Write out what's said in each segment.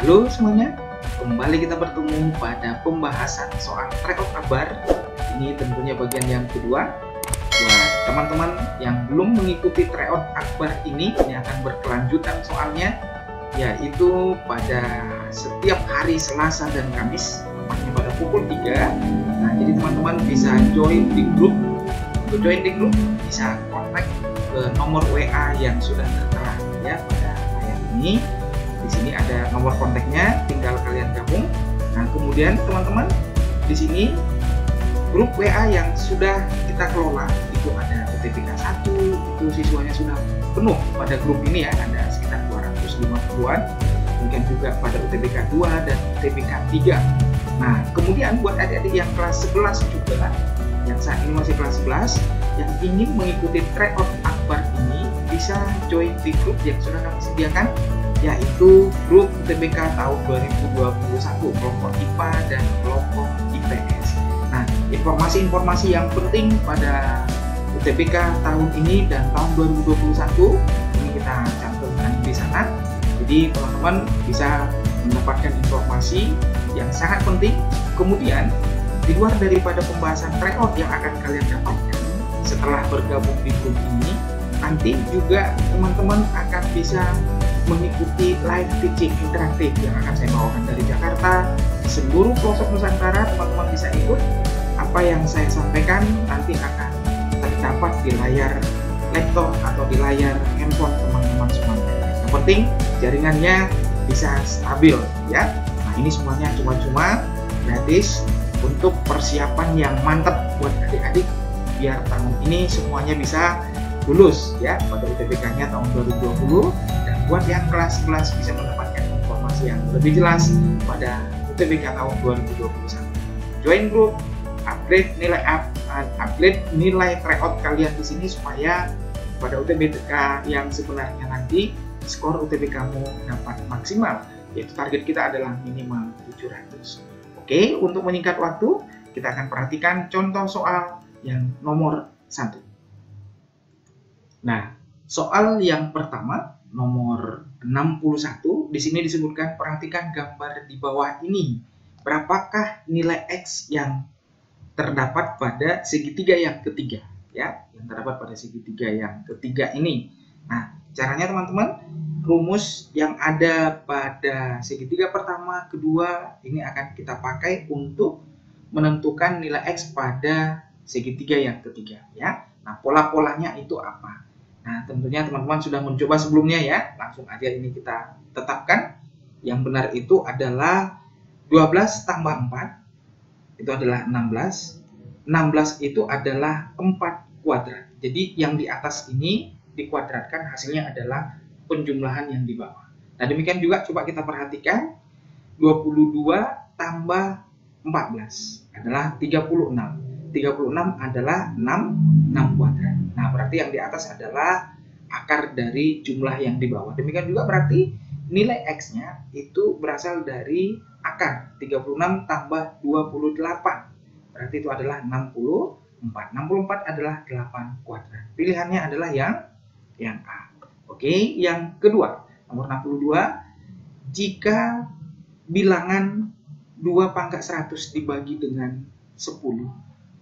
Halo semuanya, kembali kita bertemu pada pembahasan soal tryout akbar. Ini tentunya bagian yang kedua. Buat teman-teman yang belum mengikuti tryout akbar ini akan berkelanjutan soalnya, yaitu pada setiap hari Selasa dan Kamis, tepatnya pada pukul 3. Nah, jadi teman-teman bisa join di grup. Untuk join di grup bisa kontak ke nomor WA yang sudah tertera ya pada layar ini. Di sini ada nomor kontaknya, tinggal kalian gabung. Nah, kemudian teman-teman di sini grup WA yang sudah kita kelola itu ada UTBK 1, itu siswanya sudah penuh pada grup ini ya, ada sekitar 250-an. Mungkin juga pada UTBK 2 dan UTBK 3. Nah, kemudian buat adik-adik yang kelas 11 juga, yang saat ini masih kelas 11, yang ingin mengikuti tryout akbar ini bisa join di grup yang sudah kami sediakan, yaitu grup UTBK tahun 2021 kelompok IPA dan kelompok IPS. Nah, informasi-informasi yang penting pada UTBK tahun ini dan tahun 2021 ini kita cantumkan di sana. Jadi teman-teman bisa mendapatkan informasi yang sangat penting. Kemudian di luar daripada pembahasan tryout yang akan kalian dapatkan setelah bergabung di grup ini, nanti juga teman-teman akan bisa mengikuti live teaching interaktif yang akan saya bawakan dari Jakarta. Di seluruh pelosok Nusantara teman-teman bisa ikut. Apa yang saya sampaikan nanti akan terdapat di layar laptop atau di layar handphone teman-teman semuanya. Yang penting jaringannya bisa stabil ya. Nah, ini semuanya cuma-cuma gratis untuk persiapan yang mantap buat adik-adik biar tahun ini semuanya bisa lulus ya pada UTBK-nya tahun 2020, dan buat yang kelas 11 bisa mendapatkan informasi yang lebih jelas pada UTBK tahun 2021. Join grup, upgrade nilai tryout kalian di sini supaya pada UTBK yang sebenarnya nanti skor UTBK-mu dapat maksimal, yaitu target kita adalah minimal 700. Oke, untuk menyingkat waktu, kita akan perhatikan contoh soal yang nomor 1. Nah, soal yang pertama, nomor 61, di sini disebutkan perhatikan gambar di bawah ini. Berapakah nilai X yang terdapat pada segitiga yang ketiga? Ya, yang terdapat pada segitiga yang ketiga ini. Nah, caranya teman-teman, rumus yang ada pada segitiga pertama, kedua, ini akan kita pakai untuk menentukan nilai X pada segitiga yang ketiga. Ya, nah pola-polanya itu apa? Nah, tentunya teman-teman sudah mencoba sebelumnya ya. Langsung aja ini kita tetapkan. Yang benar itu adalah 12 tambah 4 itu adalah 16. 16 itu adalah 4 kuadrat. Jadi yang di atas ini dikuadratkan, hasilnya adalah penjumlahan yang di bawah. Nah, demikian juga coba kita perhatikan 22 tambah 14 adalah 36. 36 adalah 6 kuadrat. Nah, berarti yang di atas adalah akar dari jumlah yang di bawah. Demikian juga berarti nilai X-nya itu berasal dari akar 36 tambah 28. Berarti itu adalah 64. 64 adalah 8 kuadrat. Pilihannya adalah yang A. Oke, yang kedua, nomor 62. Jika bilangan 2 pangkat 100 dibagi dengan 10,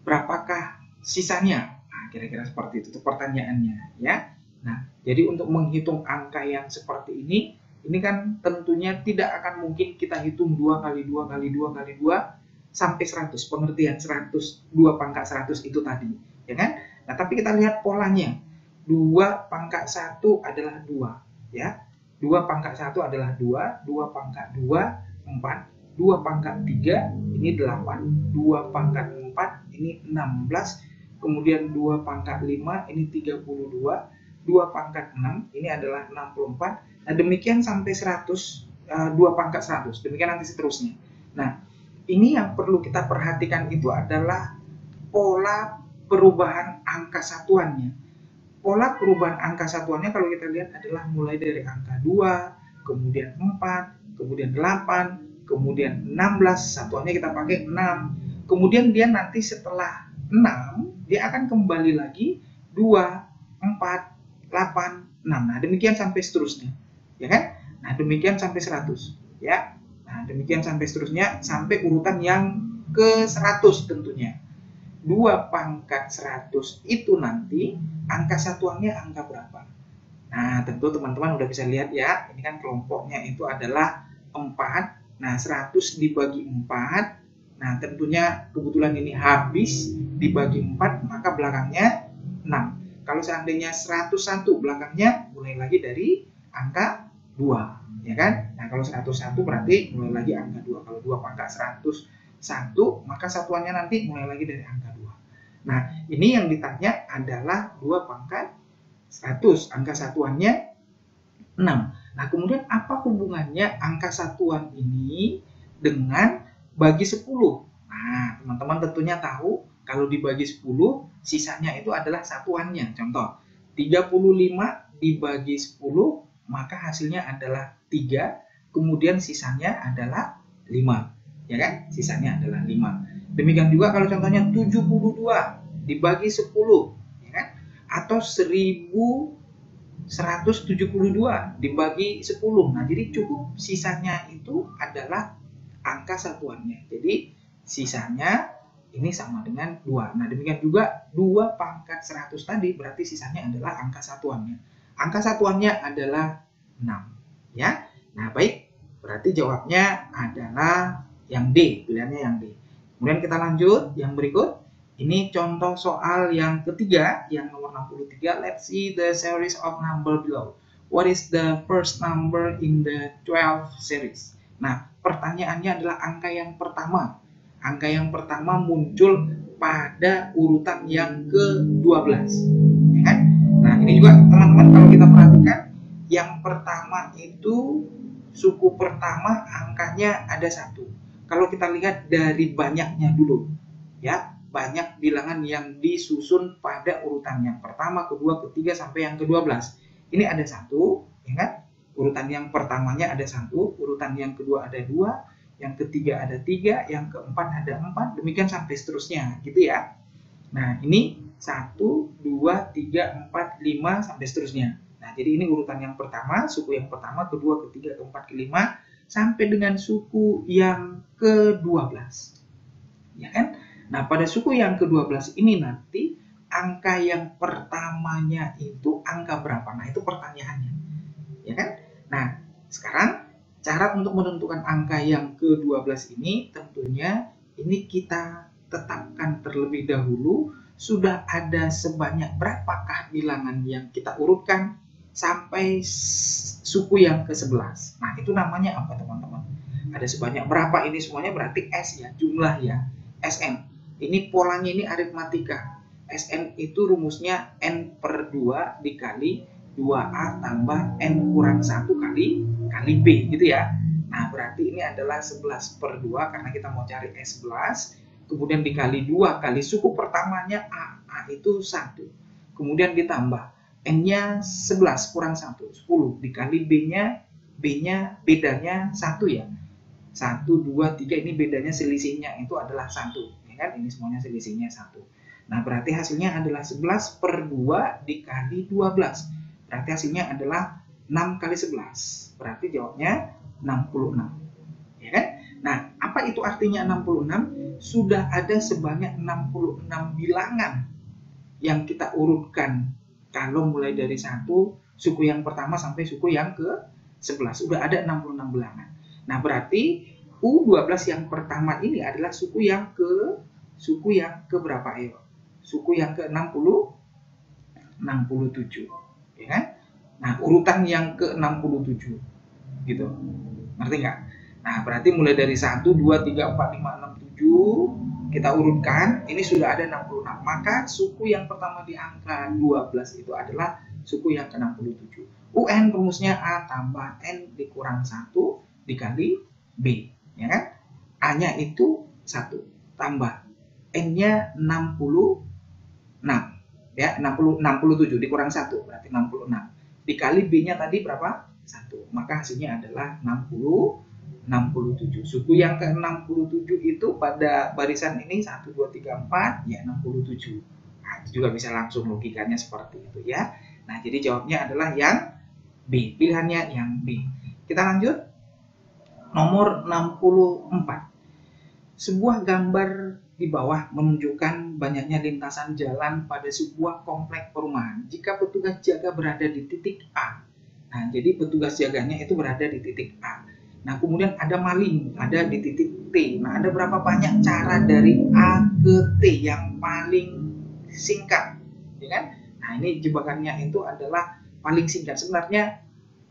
berapakah sisanya? Nah, kira-kira seperti itu pertanyaannya ya. Nah, jadi untuk menghitung angka yang seperti ini kan tentunya tidak akan mungkin kita hitung 2 kali 2 kali 2 kali 2 sampai 100. Pengertian 100, 2 pangkat 100 itu tadi, ya kan? Nah, tapi kita lihat polanya. 2 pangkat 1 adalah 2, ya. 2 pangkat 1 adalah 2, 2 pangkat 2, 4, 2 pangkat 3, ini 8, 2 pangkat 4, ini 16, kemudian 2 pangkat 5, ini 32, 2 pangkat 6, ini adalah 64, nah demikian sampai 100, 2 pangkat 100, demikian nanti seterusnya. Nah, ini yang perlu kita perhatikan itu adalah pola perubahan angka satuannya. Pola perubahan angka satuannya kalau kita lihat adalah mulai dari angka 2, kemudian 4, kemudian 8, kemudian 16, satuannya kita pakai 6. Kemudian dia nanti setelah 6, dia akan kembali lagi 2, 4, 8, 6. Nah, demikian sampai seterusnya. Ya kan? Nah, demikian sampai 100. ya. Nah, demikian sampai seterusnya sampai urutan yang ke 100 tentunya. 2 pangkat 100 itu nanti angka satuannya angka berapa? Nah, tentu teman-teman udah bisa lihat ya, ini kan kelompoknya itu adalah 4. Nah, 100 dibagi 4. Nah, tentunya kebetulan ini habis dibagi 4, maka belakangnya 6. Kalau seandainya 101 belakangnya mulai lagi dari angka 2, ya kan? Nah, kalau 101 berarti mulai lagi angka 2. Kalau 2 pangkat 101, maka satuannya nanti mulai lagi dari angka 2. Nah, ini yang ditanya adalah 2 pangkat 100, angka satuannya 6. Nah, kemudian apa hubungannya angka satuan ini dengan bagi 10? Nah, teman-teman tentunya tahu kalau dibagi 10, sisanya itu adalah satuannya. Contoh, 35 dibagi 10, maka hasilnya adalah 3, kemudian sisanya adalah 5. Ya kan? Sisanya adalah 5. Demikian juga kalau contohnya 72 dibagi 10, ya kan? Atau 1172 dibagi 10. Nah, jadi cukup sisanya itu adalah angka satuannya. Jadi sisanya ini sama dengan 2. Nah, demikian juga 2 pangkat 100 tadi berarti sisanya adalah angka satuannya. Angka satuannya adalah 6. Ya. Nah, baik. Berarti jawabnya adalah yang D, pilihannya yang D. Kemudian kita lanjut yang berikut. Ini contoh soal yang ketiga, yang nomor 63. Let's see the series of number below. What is the first number in the 12 series? Nah, pertanyaannya adalah angka yang pertama. Angka yang pertama muncul pada urutan yang ke-12. Ya kan? Nah, ini juga teman-teman kalau kita perhatikan, yang pertama itu suku pertama angkanya ada 1. Kalau kita lihat dari banyaknya dulu, ya, banyak bilangan yang disusun pada urutan yang pertama, kedua, ketiga, sampai yang ke-12. Ini ada 1, ya kan? Urutan yang pertamanya ada 1, urutan yang kedua ada 2, yang ketiga ada 3, yang keempat ada 4, demikian sampai seterusnya, gitu ya. Nah, ini 1, 2, 3, 4, 5, sampai seterusnya. Nah, jadi ini urutan yang pertama, suku yang pertama, kedua, ketiga, keempat, kelima, sampai dengan suku yang ke-12. Ya kan? Nah, pada suku yang ke-12 ini nanti angka yang pertamanya itu angka berapa? Nah, itu pertanyaannya. Ya kan? Nah, sekarang cara untuk menentukan angka yang ke-12 ini tentunya ini kita tetapkan terlebih dahulu sudah ada sebanyak berapakah bilangan yang kita urutkan sampai suku yang ke-11. Nah, itu namanya apa, teman-teman? Ada sebanyak berapa, ini semuanya berarti S ya, jumlah ya, SN. Ini polanya ini aritmatika. SN itu rumusnya N per 2 dikali 2A tambah N kurang 1 kali B, gitu ya. Nah, berarti ini adalah 11 per 2 karena kita mau cari S11. Kemudian dikali 2 kali suku pertamanya A. A itu 1. Kemudian ditambah N-nya 11 kurang 1, 10. Dikali B-nya bedanya 1 ya. 1, 2, 3 ini bedanya selisihnya itu adalah 1. Kan? Ini semuanya selisihnya 1. Nah, berarti hasilnya adalah 11 per 2 dikali 12. Berarti hasilnya adalah 6 kali 11. Berarti jawabnya 66. Ya kan? Nah, apa itu artinya 66? Sudah ada sebanyak 66 bilangan yang kita urutkan. Kalau mulai dari 1, suku yang pertama sampai suku yang ke-11. Sudah ada 66 bilangan. Nah, berarti U12 yang pertama ini adalah suku yang ke berapa, ayo? Suku yang ke-67, ya kan? Nah, urutan yang ke-67, gitu. Ngerti nggak? Nah, berarti mulai dari 1, 2, 3, 4, 5, 6, 7 kita urutkan, ini sudah ada 66. Maka suku yang pertama di angka 12 itu adalah suku yang ke-67. UN rumusnya A tambah N dikurang 1 dikali B, ya kan? A-nya itu 1 tambah N-nya 66, ya, 67 dikurang 1 berarti 66. Dikali B-nya tadi berapa? 1. Maka hasilnya adalah 67. Suku yang ke-67 itu pada barisan ini 1, 2, 3, 4, ya 67. Nah, itu juga bisa langsung logikanya seperti itu ya. Nah, jadi jawabnya adalah yang B. Pilihannya yang B. Kita lanjut. nomor 64. Sebuah gambar di bawah menunjukkan banyaknya lintasan jalan pada sebuah komplek perumahan jika petugas jaga berada di titik A. Nah, jadi petugas jaganya itu berada di titik A. Nah, kemudian ada maling, ada di titik T. Nah, ada berapa banyak cara dari A ke T yang paling singkat, ya kan? Nah, ini jebakannya itu adalah paling singkat. Sebenarnya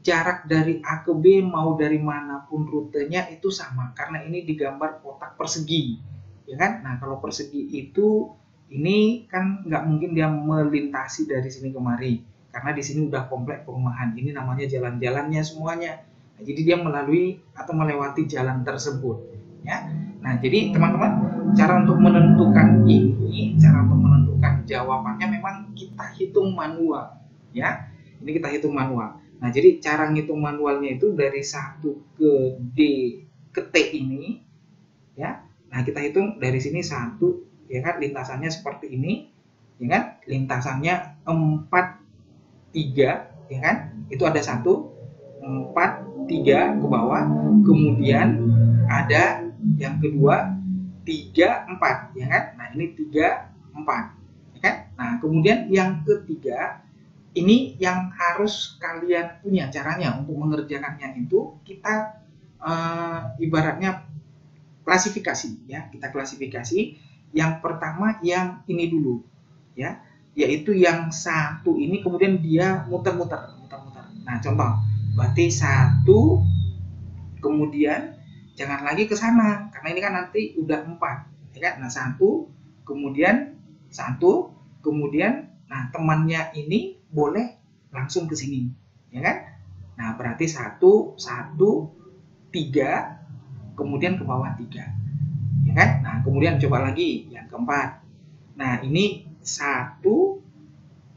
jarak dari A ke B mau dari manapun rutenya itu sama, karena ini digambar kotak persegi, ya kan? Nah, kalau persegi itu ini kan nggak mungkin dia melintasi dari sini kemari, karena di sini udah komplek perumahan. Ini namanya jalan-jalannya semuanya. Nah, jadi dia melalui atau melewati jalan tersebut, ya. Nah, jadi teman-teman, cara untuk menentukan ini, cara untuk menentukan jawabannya memang kita hitung manual, ya. Ini kita hitung manual. Nah, jadi cara ngitung manualnya itu dari 1 ke D ke T ini, ya. Nah, kita hitung dari sini 1, ya kan, lintasannya seperti ini, ya kan, lintasannya 4, 3, ya kan, itu ada 1, 4, 3 ke bawah, kemudian ada yang kedua 3, 4, ya kan. Nah, ini 3, 4, ya kan. Nah, kemudian yang ketiga, ini yang harus kalian punya caranya untuk mengerjakannya itu kita ibaratnya klasifikasi, ya. Kita klasifikasi. Yang pertama yang ini dulu, ya, yaitu yang 1 ini kemudian dia muter-muter. Nah, contoh, berarti 1, kemudian jangan lagi ke sana karena ini kan nanti udah 4, ya kan. Nah, 1, kemudian 1, kemudian nah temannya ini boleh langsung ke sini, ya kan. Nah, berarti 1, 1, 3, kemudian ke bawah 3, ya kan. Nah, kemudian coba lagi yang keempat. Nah, ini 1,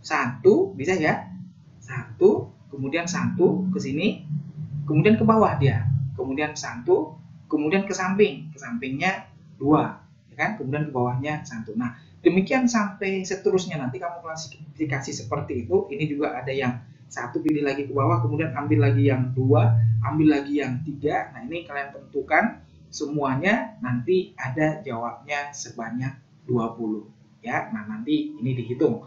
1 bisa ya, 1, kemudian 1 ke sini, kemudian ke bawah dia, kemudian 1, kemudian ke sampingnya 2, ya kan, kemudian ke bawahnya 1. Nah, demikian sampai seterusnya. Nanti kamu klasifikasi seperti itu. Ini juga ada yang 1 pilih lagi ke bawah, kemudian ambil lagi yang 2, ambil lagi yang 3. Nah, ini kalian tentukan semuanya, nanti ada jawabnya sebanyak 20, ya. Nah, nanti ini dihitung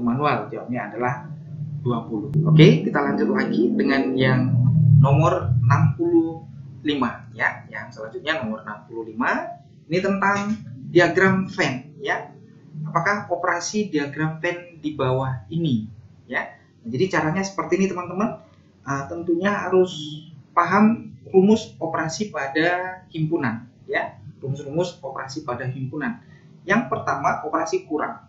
manual, jawabnya adalah 20. Oke, kita lanjut lagi dengan yang nomor 65, ya. Yang selanjutnya nomor 65 ini tentang diagram Venn, ya. Apakah operasi diagram Venn di bawah ini, ya. Jadi caranya seperti ini, teman-teman. Tentunya harus paham rumus operasi pada himpunan, ya. Rumus-rumus operasi pada himpunan. Yang pertama, operasi kurang.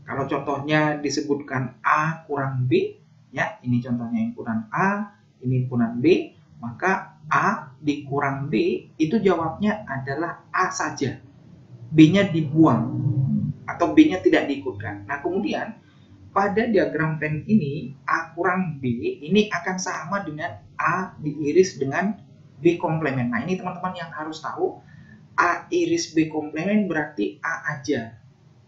Kalau contohnya disebutkan A kurang B, ya, ini contohnya himpunan A, ini himpunan B, maka A dikurang B itu jawabnya adalah A saja. B-nya dibuang atau B-nya tidak diikutkan. Nah, kemudian pada diagram Venn ini A kurang B ini akan sama dengan A diiris dengan B komplemen. Nah, ini teman-teman yang harus tahu, A iris B komplemen berarti A aja,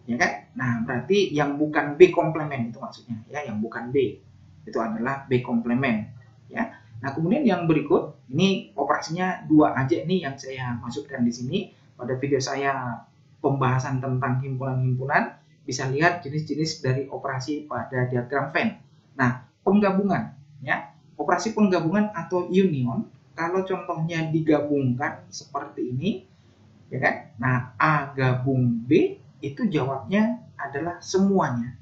ya kan? Nah, berarti yang bukan B komplemen itu maksudnya, ya, yang bukan B itu adalah B komplemen, ya. Nah, kemudian yang berikut ini operasinya 2 aja, ini yang saya maksudkan di sini. Pada video saya pembahasan tentang himpunan-himpunan, bisa lihat jenis-jenis dari operasi pada diagram Venn. Nah, penggabungan, ya. Operasi penggabungan atau union, kalau contohnya digabungkan seperti ini, ya kan? Nah, A gabung B itu jawabnya adalah semuanya.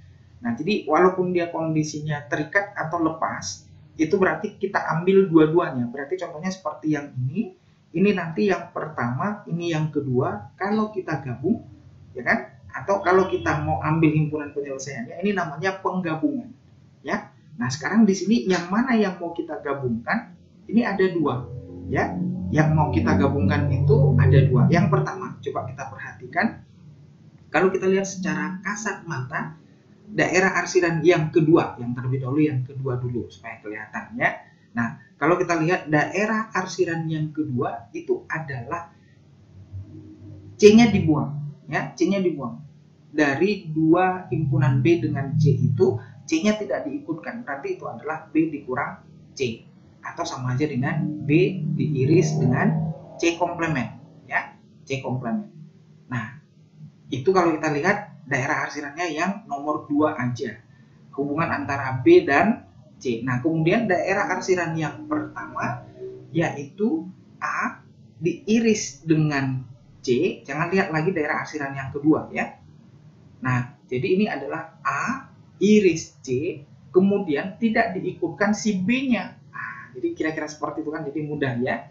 Nah, jadi walaupun dia kondisinya terikat atau lepas, itu berarti kita ambil dua-duanya. Berarti contohnya seperti yang ini nanti yang pertama, ini yang kedua. Kalau kita gabung, ya kan? Atau kalau kita mau ambil himpunan penyelesaiannya, ini namanya penggabungan, ya. Nah, sekarang di sini yang mana yang mau kita gabungkan? Ini ada 2, ya. Yang mau kita gabungkan itu ada 2. Yang pertama, coba kita perhatikan. Kalau kita lihat secara kasat mata, daerah arsiran yang kedua, yang terlebih dahulu yang kedua dulu supaya kelihatan, ya. Nah, kalau kita lihat daerah arsiran yang kedua itu adalah C-nya dibuang, ya, C-nya dibuang. Dari 2 himpunan B dengan C itu C-nya tidak diikutkan, berarti itu adalah B dikurang C, atau sama aja dengan B diiris dengan C komplement ya, C komplement. Nah, itu kalau kita lihat daerah arsirannya yang nomor 2 aja, hubungan antara B dan C. Nah, kemudian daerah arsiran yang pertama yaitu A diiris dengan C. Jangan lihat lagi daerah arsiran yang kedua ya. Nah, jadi ini adalah A iris C, kemudian tidak diikutkan si B-nya. Nah, jadi kira-kira seperti itu kan, jadi mudah ya.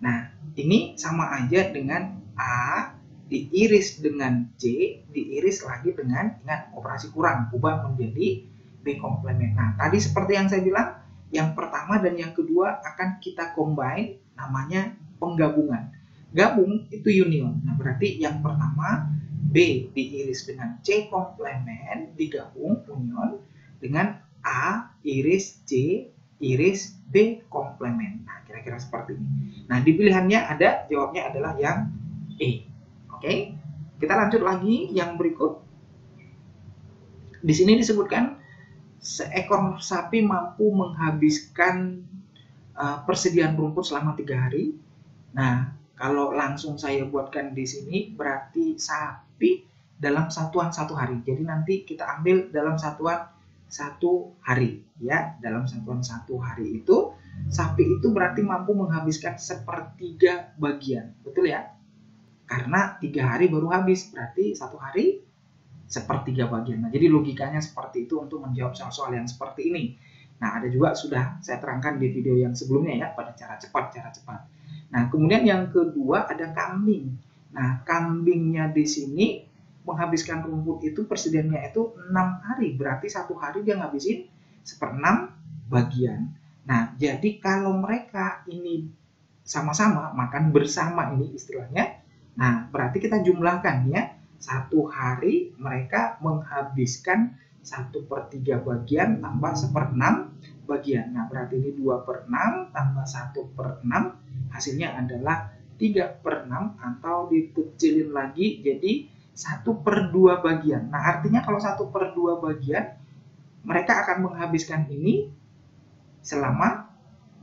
Nah, ini sama aja dengan A diiris dengan C, diiris lagi dengan, ingat operasi kurang, ubah menjadi B komplement. Nah, tadi seperti yang saya bilang, yang pertama dan yang kedua akan kita combine, namanya penggabungan. Gabung itu union. Nah, berarti yang pertama B diiris dengan C komplement, digabung union dengan A iris C iris B komplement. Nah, kira-kira seperti ini. Nah, di pilihannya ada, jawabnya adalah yang E. Oke, kita lanjut lagi yang berikut. Di sini disebutkan seekor sapi mampu menghabiskan persediaan rumput selama 3 hari. Nah, kalau langsung saya buatkan di sini berarti sapi dalam satuan 1 hari. Jadi nanti kita ambil dalam satuan 1 hari ya. Dalam satuan 1 hari itu sapi itu berarti mampu menghabiskan 1/3 bagian. Betul ya? Karena 3 hari baru habis, berarti 1 hari 1/3 bagian. Nah, jadi logikanya seperti itu untuk menjawab soal-soal yang seperti ini. Nah, ada juga sudah saya terangkan di video yang sebelumnya ya, pada cara cepat. Nah, kemudian yang kedua ada kambing. Nah, kambingnya di sini menghabiskan rumput itu persediaannya itu 6 hari, berarti 1 hari dia ngabisin 1/6 bagian. Nah, jadi kalau mereka ini sama-sama makan bersama ini istilahnya, nah berarti kita jumlahkan ya, 1 hari mereka menghabiskan 1/3 bagian tambah 1/6 bagian. Nah, berarti ini 2/6 tambah 1/6 hasilnya adalah 3/6 atau dikecilin lagi jadi 1/2 bagian. Nah, artinya kalau 1/2 bagian mereka akan menghabiskan ini selama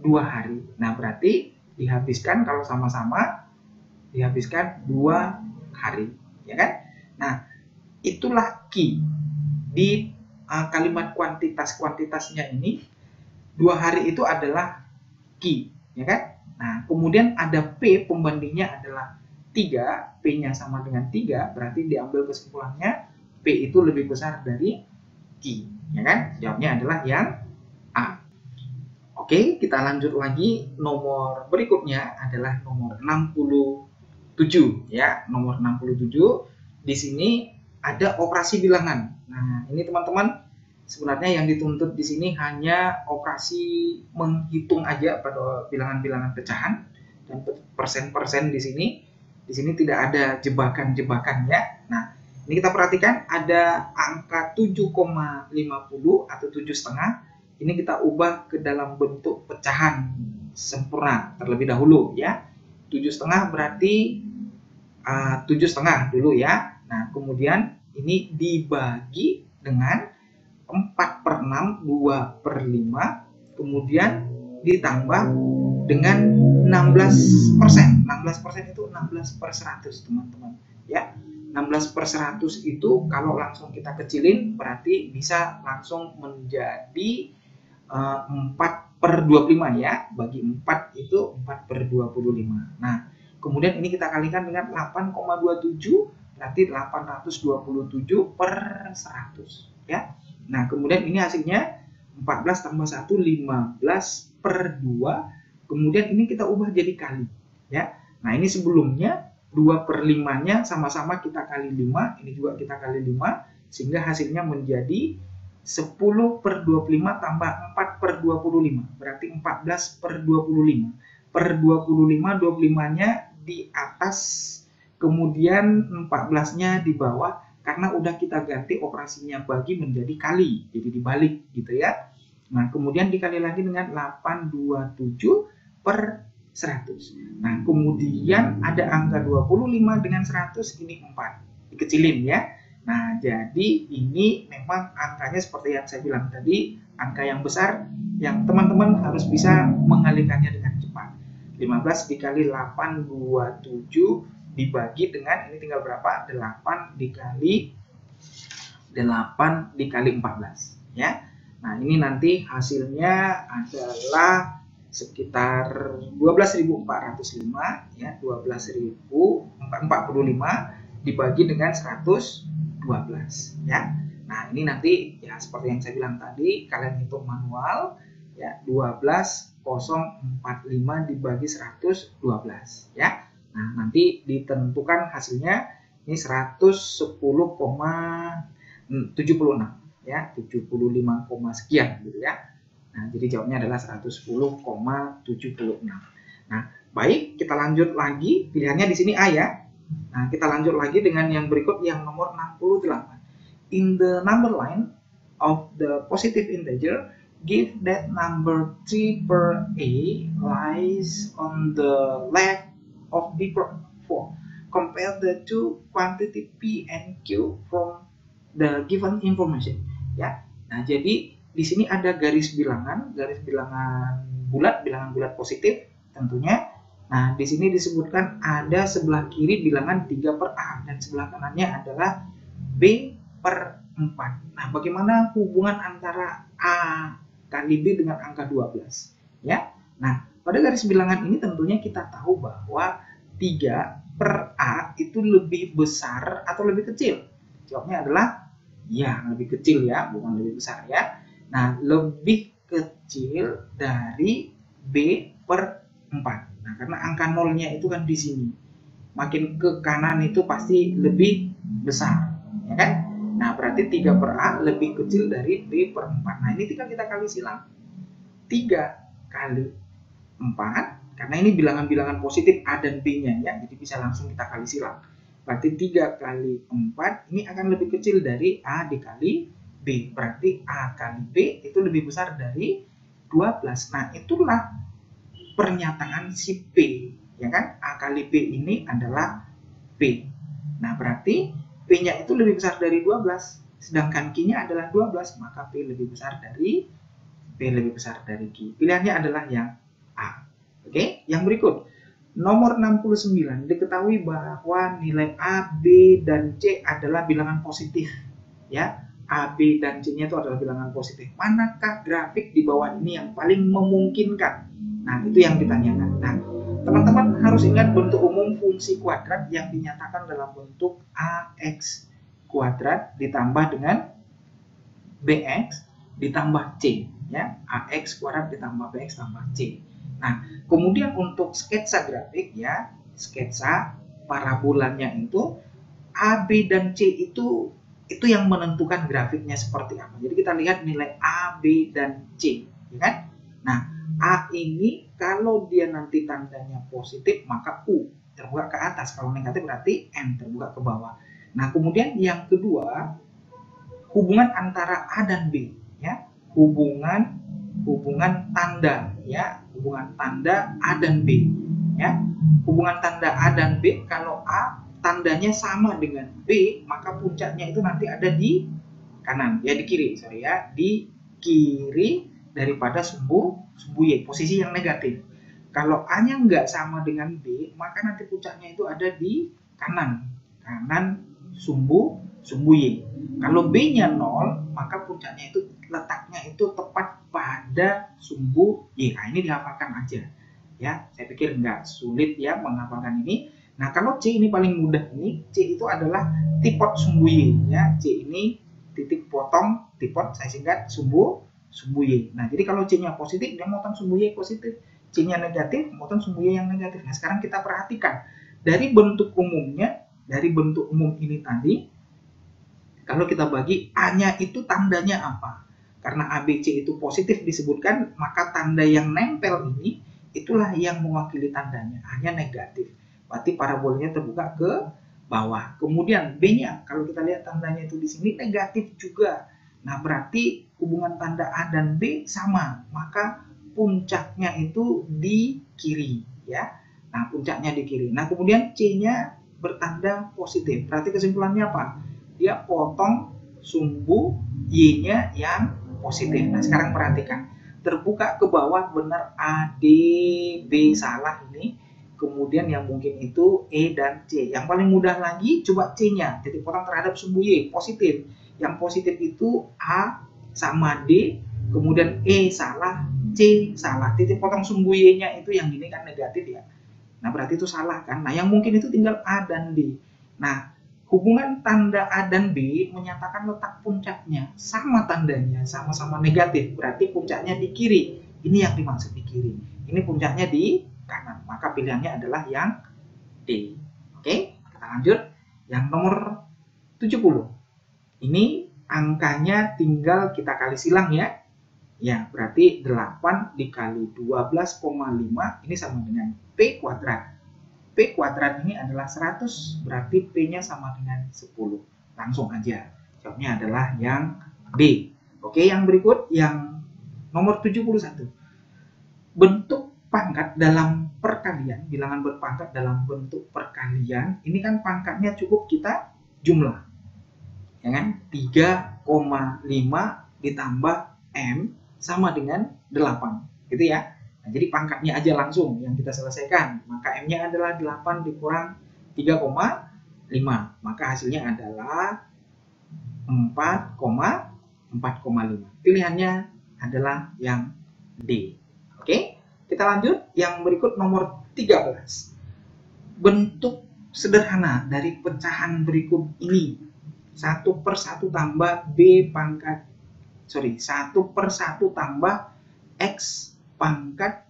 2 hari. Nah, berarti dihabiskan kalau sama-sama dihabiskan 2 hari, ya kan? Nah, itulah key di kalimat kuantitasnya ini. 2 hari itu adalah key, ya kan? Nah, kemudian ada P, pembandingnya adalah 3, P-nya sama dengan 3, berarti diambil kesimpulannya P itu lebih besar dari Q, ya kan? Jawabnya adalah yang A. Oke, kita lanjut lagi. Nomor berikutnya adalah nomor 67, ya. Nomor 67. Di sini ada operasi bilangan. Nah, ini teman-teman, sebenarnya yang dituntut di sini hanya operasi menghitung aja pada bilangan-bilangan pecahan dan persen-persen di sini. Di sini tidak ada jebakan-jebakan ya. Nah, ini kita perhatikan ada angka 7,50 atau 7,5. Ini kita ubah ke dalam bentuk pecahan sempurna terlebih dahulu ya. 7,5 berarti 7,5 dulu ya. Nah, kemudian ini dibagi dengan 4/6, 2/5, kemudian ditambah dengan 16%. 16% itu 16/100, teman-teman. Ya, 16/100 itu kalau langsung kita kecilin berarti bisa langsung menjadi 4/25 ya. Bagi 4 itu 4/25. Nah, kemudian ini kita kalikan dengan 8,27 berarti 827/100 ya. Nah, kemudian ini hasilnya 14 tambah 1 15/2. Kemudian ini kita ubah jadi kali ya. Nah, ini sebelumnya 2/5-nya sama-sama kita kali 5, ini juga kita kali 5 sehingga hasilnya menjadi 10/25 tambah 4/25 berarti 14/25. Per 25, 25-nya di atas, kemudian 14-nya di bawah karena udah kita ganti operasinya bagi menjadi kali, jadi dibalik gitu ya. Nah, kemudian dikali lagi dengan 827/100. Nah, kemudian ada angka 25 dengan 100, ini 4. Dikecilin ya. Nah, jadi ini memang angkanya seperti yang saya bilang tadi, angka yang besar yang teman-teman harus bisa mengalihkannya dengan cepat. 15 dikali 827 dibagi dengan, ini tinggal berapa? 8 dikali 14 ya. Nah, ini nanti hasilnya adalah sekitar 12.405 ya, 12.045 dibagi dengan 112 ya. Nah, ini nanti ya seperti yang saya bilang tadi, kalian hitung manual ya, 12.045 dibagi 112 ya. Nah, nanti ditentukan hasilnya ini 110,76 ya, 75, sekian gitu ya. Nah, jadi jawabnya adalah 110,76. Nah, baik, kita lanjut lagi. Pilihannya di sini A ya. Nah, kita lanjut lagi dengan yang berikut, yang nomor 68. In the number line of the positive integer, give that number 3 per A lies on the left of B per 4. Compare the two quantity P and Q from the given information. Ya. Nah, jadi di sini ada garis bilangan bulat, bilangan bulat positif tentunya. Nah, di sini disebutkan ada sebelah kiri bilangan 3 per A dan sebelah kanannya adalah B per 4. Nah, bagaimana hubungan antara A kali B dengan angka 12? Ya. Nah, pada garis bilangan ini tentunya kita tahu bahwa 3 per A itu lebih besar atau lebih kecil? Jawabnya adalah ya, lebih kecil ya, bukan lebih besar ya. Nah, lebih kecil dari B per 4. Nah, karena angka nolnya itu kan di sini. Makin ke kanan itu pasti lebih besar, ya kan? Nah, berarti 3 per A lebih kecil dari B per 4. Nah, ini tinggal kita kali silang. 3 kali 4, karena ini bilangan-bilangan positif A dan B-nya ya, jadi bisa langsung kita kali silang. Berarti 3 kali 4 ini akan lebih kecil dari A dikali B. Berarti A kali B itu lebih besar dari 12. Nah, itulah pernyataan si P, ya kan? A kali B ini adalah P. Nah, berarti P-nya itu lebih besar dari 12, sedangkan Q-nya adalah 12, maka P lebih besar dari Q. Pilihannya adalah yang A. Oke, yang berikut. Nomor 69, diketahui bahwa nilai A, B, dan C adalah bilangan positif. Ya, A, B, dan C-nya itu adalah bilangan positif. Manakah grafik di bawah ini yang paling memungkinkan? Nah, itu yang ditanyakan. Nah, teman-teman harus ingat bentuk umum fungsi kuadrat yang dinyatakan dalam bentuk AX kuadrat ditambah dengan BX ditambah C. Ya, AX kuadrat ditambah BX tambah C. Nah, kemudian untuk sketsa grafik ya, sketsa parabolanya itu A, B, dan C itu yang menentukan grafiknya seperti apa. Jadi kita lihat nilai A, B, dan C, ya kan? Nah, A ini kalau dia nanti tandanya positif maka U terbuka ke atas, kalau negatif berarti N terbuka ke bawah. Nah, kemudian yang kedua, hubungan antara A dan B ya, hubungan tanda ya, hubungan tanda A dan B ya. Hubungan tanda A dan B, kalau A tandanya sama dengan B, maka puncaknya itu nanti ada di kanan ya, di kiri, sorry ya, di kiri daripada sumbu Y, posisi yang negatif. Kalau A-nya nggak sama dengan B, maka nanti puncaknya itu ada di kanan sumbu Y. Kalau B-nya 0, maka puncaknya itu letaknya itu tepat pada sumbu Y. Nah, ini dihafalkan aja ya. Saya pikir nggak sulit ya menghafalkan ini. Nah, kalau C ini paling mudah, ini C itu adalah tipot sumbu Y ya. C ini titik potong, tipot saya singkat, sumbu Y. Nah, jadi kalau C-nya positif, dia motong sumbu Y positif. C-nya negatif, motong sumbu Y yang negatif. Nah, sekarang kita perhatikan dari bentuk umumnya, dari bentuk umum ini tadi, kalau kita bagi, A-nya itu tandanya apa? Karena A, B, C itu positif disebutkan, maka tanda yang nempel ini itulah yang mewakili tandanya. A-nya negatif, berarti parabolanya terbuka ke bawah. Kemudian B-nya, kalau kita lihat tandanya itu di sini negatif juga. Nah, berarti hubungan tanda A dan B sama, maka puncaknya itu di kiri ya. Nah, puncaknya di kiri. Nah, kemudian C-nya bertanda positif. Berarti kesimpulannya apa? Dia potong sumbu Y-nya yang positif. Nah, sekarang perhatikan. terbuka ke bawah benar A, D, B salah ini. Kemudian yang mungkin itu E dan C. Yang paling mudah lagi coba C-nya, titik potong terhadap sumbu Y, positif. Yang positif itu A sama D, kemudian E salah, C salah. Titik potong sumbu Y-nya itu yang ini kan negatif ya. Nah, berarti itu salah kan? Nah, yang mungkin itu tinggal A dan D. Nah, hubungan tanda A dan B menyatakan letak puncaknya. Sama tandanya, sama-sama negatif. Berarti puncaknya di kiri. Ini yang dimaksud di kiri. Ini puncaknya di kanan. Maka pilihannya adalah yang D. Oke, kita lanjut. Yang nomor 70. Ini angkanya tinggal kita kali silang ya. Ya, berarti 8 dikali 12,5 ini sama dengan P kuadrat. P kuadrat ini adalah 100, berarti P-nya sama dengan 10. Langsung aja. Jawabnya adalah yang B. Oke, yang berikut yang nomor 71. Bentuk pangkat dalam perkalian, bilangan berpangkat dalam bentuk perkalian, ini kan pangkatnya cukup kita jumlah. Ya kan? 3,5 ditambah M sama dengan 8, gitu ya. Nah, jadi pangkatnya aja langsung yang kita selesaikan. Maka M-nya adalah 8 dikurang 3,5. Maka hasilnya adalah 4,5. Pilihannya adalah yang D. Oke, kita lanjut. Yang berikut nomor 13. Bentuk sederhana dari pecahan berikut ini. 1/1 tambah B pangkat 1/1 tambah X pangkat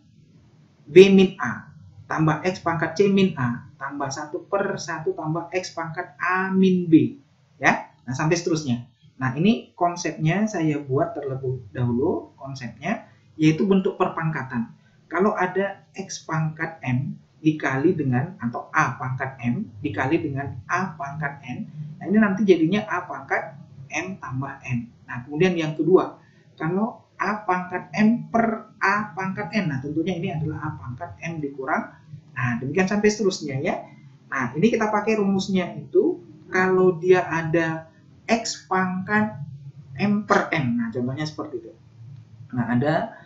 B min A tambah X pangkat C min A tambah 1/1 tambah X pangkat A min B ya. Nah, sampai seterusnya. Nah, ini konsepnya saya buat terlebih dahulu konsepnya, yaitu bentuk perpangkatan. Kalau ada X pangkat M dikali dengan atau A pangkat M dikali dengan A pangkat N, nah ini nanti jadinya A pangkat M tambah N. Nah, kemudian yang kedua, kalau A pangkat M per A pangkat N, nah tentunya ini adalah A pangkat M dikurang. Nah, demikian sampai seterusnya ya. Nah, ini kita pakai rumusnya itu, kalau dia ada X pangkat M per N. Nah, contohnya seperti itu. Nah, ada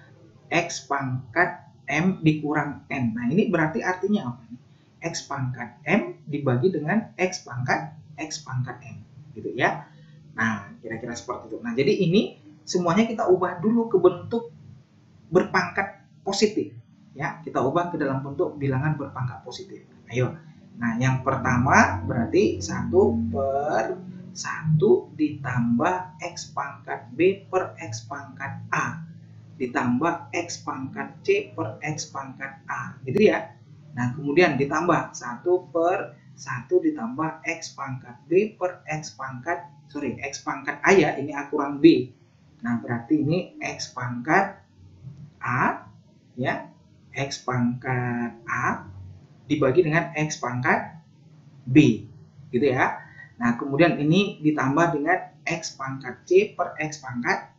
X pangkat M dikurang N. Nah, ini berarti artinya apa? X pangkat M dibagi dengan X pangkat M. Gitu ya. Nah, kira-kira seperti itu. Nah, jadi ini semuanya kita ubah dulu ke bentuk berpangkat positif. Ya, kita ubah ke dalam bentuk bilangan berpangkat positif. Ayo. Nah, yang pertama berarti 1/1 ditambah X pangkat B per X pangkat A ditambah X pangkat C per X pangkat A. Gitu ya. Nah, kemudian ditambah 1/1 ditambah X pangkat B per X pangkat X pangkat A ya, ini A kurang B. Nah, berarti ini X pangkat A ya, X pangkat A dibagi dengan X pangkat B, gitu ya. Nah, kemudian ini ditambah dengan X pangkat C per X pangkat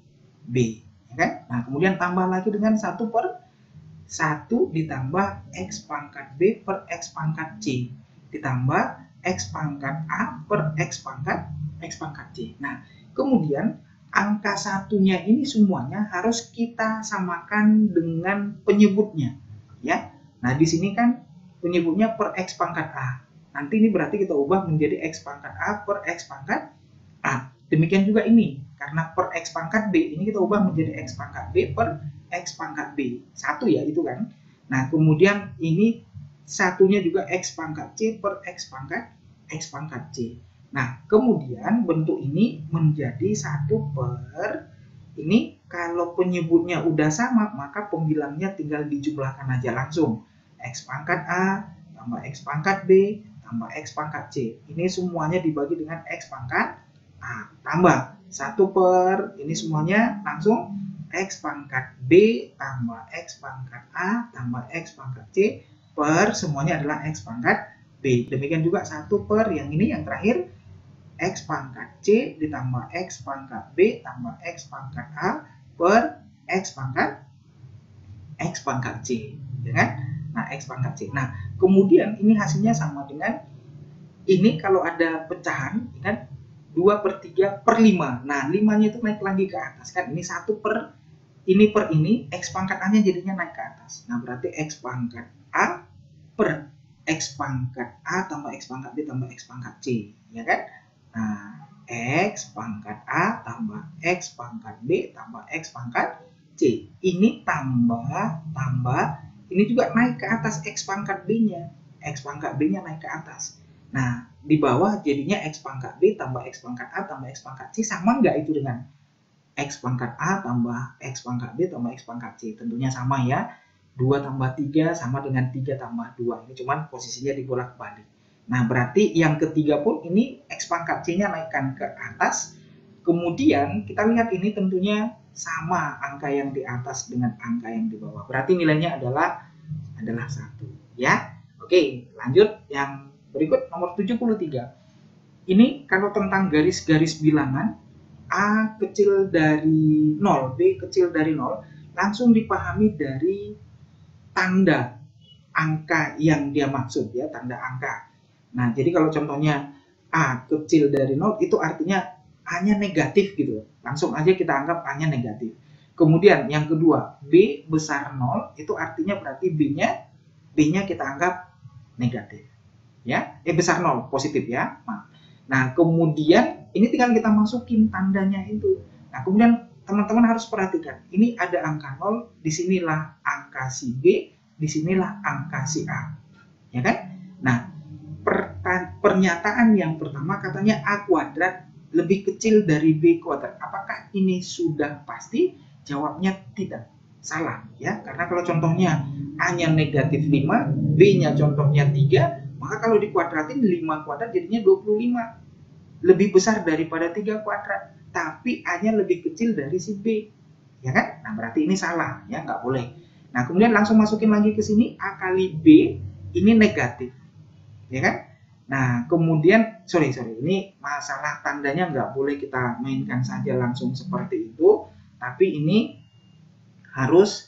B, ya kan? Nah, kemudian tambah lagi dengan 1/1 ditambah X pangkat B per X pangkat C ditambah X pangkat A per X pangkat C. Nah, kemudian angka satunya ini semuanya harus kita samakan dengan penyebutnya, ya. Nah, di sini kan penyebutnya per X pangkat A. Nanti ini berarti kita ubah menjadi X pangkat A per X pangkat A. Demikian juga ini, karena per X pangkat B, ini kita ubah menjadi X pangkat B per X pangkat B. Satu ya, itu kan. Nah, kemudian ini satunya juga X pangkat C per X pangkat C. Nah, kemudian bentuk ini menjadi 1 per ini, kalau penyebutnya udah sama, maka pembilangnya tinggal dijumlahkan aja langsung. X pangkat A tambah X pangkat B tambah X pangkat C. Ini semuanya dibagi dengan X pangkat A. Tambah 1 per ini semuanya langsung X pangkat B tambah X pangkat A tambah X pangkat C per semuanya adalah X pangkat B. Demikian juga 1 per yang ini yang terakhir, X pangkat C ditambah X pangkat B tambah X pangkat A per X pangkat C, ya kan? Nah, X pangkat C. Nah, kemudian ini hasilnya sama dengan ini kalau ada pecahan, kan 2/3/5. Nah, 5-nya itu naik lagi ke atas kan. Ini 1 per ini per ini, X pangkat A-nya jadinya naik ke atas. Nah, berarti X pangkat A per X pangkat A tambah X pangkat B tambah X pangkat C. Ya kan? Nah, X pangkat A tambah X pangkat B tambah X pangkat C. Ini tambah, ini juga naik ke atas X pangkat B-nya. X pangkat B-nya naik ke atas. Nah, di bawah jadinya X pangkat B tambah X pangkat A tambah X pangkat C. Sama nggak itu dengan X pangkat A tambah X pangkat B tambah X pangkat C? Tentunya sama ya. 2 tambah 3 sama dengan 3 tambah 2. Ini cuman posisinya dibolak-balik. Nah, berarti yang ketiga pun ini X pangkat C-nya naikkan ke atas. Kemudian kita lihat ini tentunya sama angka yang di atas dengan angka yang di bawah. Berarti nilainya adalah 1 ya. Oke, lanjut yang berikut nomor 73. Ini kalau tentang garis-garis bilangan A kecil dari 0, B kecil dari 0, langsung dipahami dari tanda angka yang dia maksud ya, tanda angka. Nah, jadi kalau contohnya A kecil dari 0 itu artinya A-nya negatif gitu. Langsung aja kita anggap A-nya negatif. Kemudian yang kedua, B besar 0 itu artinya berarti B-nya kita anggap negatif. Ya, besar 0, positif ya. Nah, kemudian ini tinggal kita masukin tandanya itu. Nah, kemudian teman-teman harus perhatikan. Ini ada angka 0, disinilah angka si B, disinilah angka si A. Ya kan? Nah, pernyataan yang pertama katanya A kuadrat lebih kecil dari B kuadrat. Apakah ini sudah pasti? Jawabnya tidak. Salah ya. Karena kalau contohnya A-nya negatif 5, B-nya contohnya 3, maka kalau dikuadratin 5 kuadrat jadinya 25. Lebih besar daripada 3 kuadrat. Tapi A-nya lebih kecil dari si B. Ya kan? Nah, berarti ini salah. Ya, nggak boleh. Nah, kemudian langsung masukin lagi ke sini. A kali B ini negatif. Ya kan? Nah, kemudian, sorry. Ini masalah tandanya nggak boleh kita mainkan saja langsung seperti itu. Tapi ini harus